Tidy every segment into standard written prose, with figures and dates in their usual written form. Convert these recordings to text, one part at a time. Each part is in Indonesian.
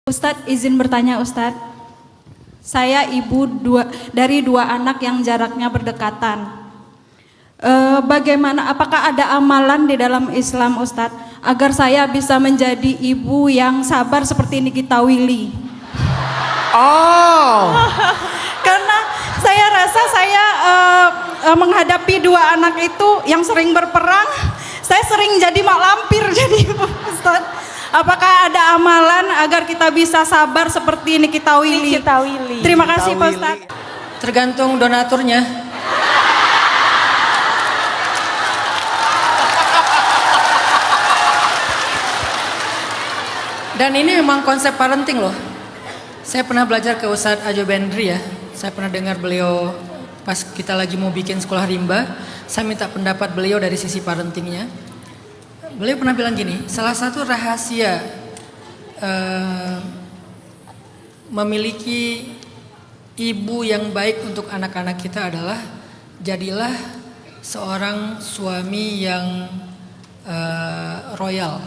Ustadz, izin bertanya Ustadz. Saya ibu dari dua anak yang jaraknya berdekatan. Bagaimana, apakah ada amalan di dalam Islam Ustadz agar saya bisa menjadi ibu yang sabar seperti Nikita Willy? Oh, Karena saya rasa saya menghadapi dua anak itu yang sering berperang, saya sering jadi mak lampir jadi Ustadz. Apakah ada amalan agar kita bisa sabar seperti Nikita Willy? Nikita Willy. Terima kasih Pak Ustadz. tergantung donaturnya. Dan ini memang konsep parenting loh. Saya pernah belajar ke Ustadz Ajo Bendri ya. Saya pernah dengar beliau pas kita lagi mau bikin sekolah rimba. Saya minta pendapat beliau dari sisi parentingnya. Beliau pernah bilang gini, salah satu rahasia memiliki ibu yang baik untuk anak-anak kita adalah jadilah seorang suami yang royal.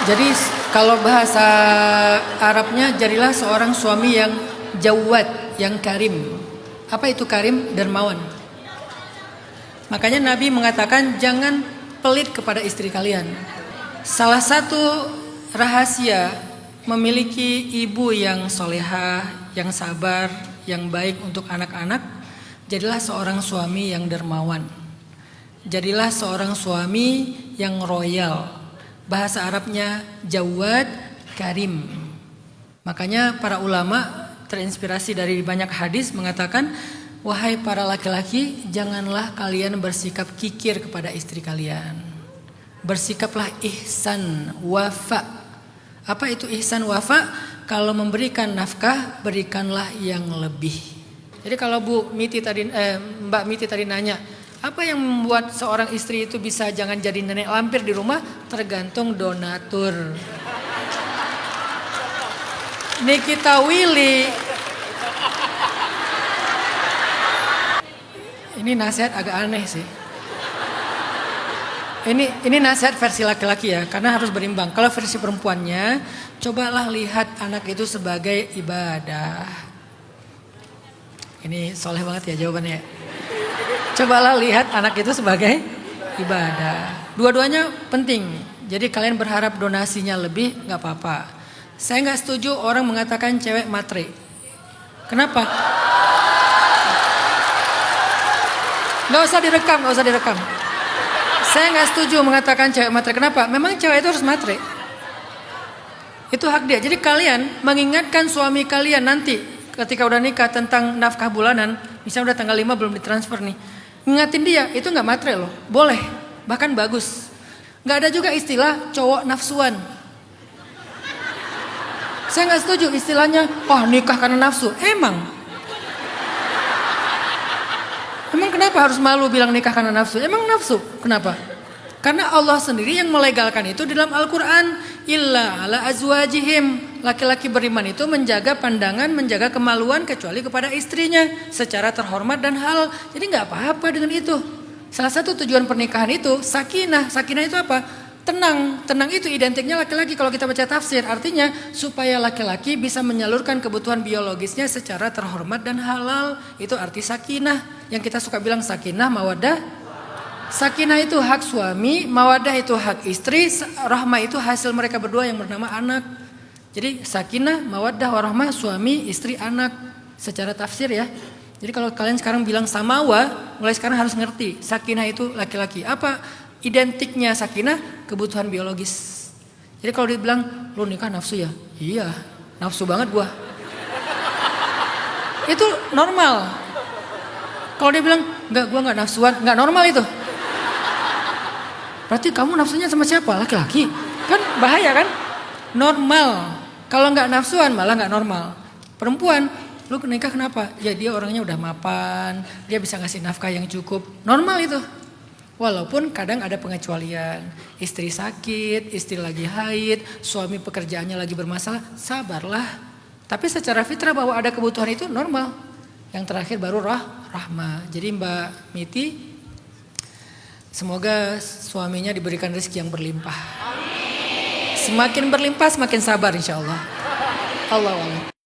Jadi kalau bahasa Arabnya jadilah seorang suami yang jawad, yang karim. Apa itu karim? Dermawan. Makanya Nabi mengatakan jangan pelit kepada istri kalian. Salah satu rahasia memiliki ibu yang solehah, yang sabar, yang baik untuk anak-anak, jadilah seorang suami yang dermawan. Jadilah seorang suami yang royal. Bahasa Arabnya jawad, karim. Makanya para ulama terinspirasi dari banyak hadis mengatakan, wahai para laki-laki, janganlah kalian bersikap kikir kepada istri kalian. Bersikaplah ihsan, wafa. Apa itu ihsan, wafa? Kalau memberikan nafkah, berikanlah yang lebih. Jadi kalau Mbak Miti tadi nanya, apa yang membuat seorang istri itu bisa jangan jadi nenek lampir di rumah? Tergantung donatur. Nikita Willy, ini nasihat agak aneh sih. Ini nasihat versi laki-laki ya, karena harus berimbang. Kalau versi perempuannya, cobalah lihat anak itu sebagai ibadah. Ini soleh banget ya jawabannya. Cobalah lihat anak itu sebagai ibadah. Dua-duanya penting. Jadi kalian berharap donasinya lebih, nggak apa-apa. Saya nggak setuju orang mengatakan cewek matre. Kenapa? Nggak usah direkam. Saya nggak setuju mengatakan cewek matre. Kenapa? Memang cewek itu harus matre. Itu hak dia. Jadi kalian mengingatkan suami kalian nanti ketika udah nikah tentang nafkah bulanan, misalnya udah tanggal 5 belum ditransfer nih. Ingatin dia, itu nggak matre loh. Boleh, bahkan bagus. Nggak ada juga istilah cowok nafsuan. Saya nggak setuju istilahnya, wah nikah karena nafsu. Emang kenapa harus malu bilang nikah karena nafsu? Emang nafsu? Kenapa? Karena Allah sendiri yang melegalkan itu di dalam Al-Quran. Illa ala azwajihim. Laki-laki beriman itu menjaga pandangan, menjaga kemaluan kecuali kepada istrinya. Secara terhormat dan halal. Jadi gak apa-apa dengan itu. Salah satu tujuan pernikahan itu sakinah. Sakinah itu apa? Tenang. Tenang itu identiknya laki-laki kalau kita baca tafsir. Artinya supaya laki-laki bisa menyalurkan kebutuhan biologisnya secara terhormat dan halal. Itu arti sakinah. Yang kita suka bilang sakinah, mawaddah. Sakinah itu hak suami, mawaddah itu hak istri, rahmah itu hasil mereka berdua yang bernama anak. Jadi sakinah, mawaddah, warahmah, suami, istri, anak. Secara tafsir ya. Jadi kalau kalian sekarang bilang samawa, mulai sekarang harus ngerti. Sakinah itu laki-laki. Apa identiknya sakinah? Kebutuhan biologis. Jadi kalau dibilang, lu nikah nafsu ya? Iya, nafsu banget gua. Itu normal. Kalau dia bilang, enggak, gua enggak nafsuan, enggak normal itu. Berarti kamu nafsunya sama siapa? Laki-laki. Kan bahaya kan? Normal. Kalau enggak nafsuan malah enggak normal. Perempuan, lu nikah kenapa? Ya dia orangnya udah mapan, dia bisa ngasih nafkah yang cukup. Normal itu. Walaupun kadang ada pengecualian. Istri sakit, istri lagi haid, suami pekerjaannya lagi bermasalah, sabarlah. Tapi secara fitrah bahwa ada kebutuhan itu normal. Yang terakhir baru rahmah. Jadi Mbak Miti, Semoga suaminya diberikan rezeki yang berlimpah. Semakin berlimpah semakin sabar insya Allah. Allah.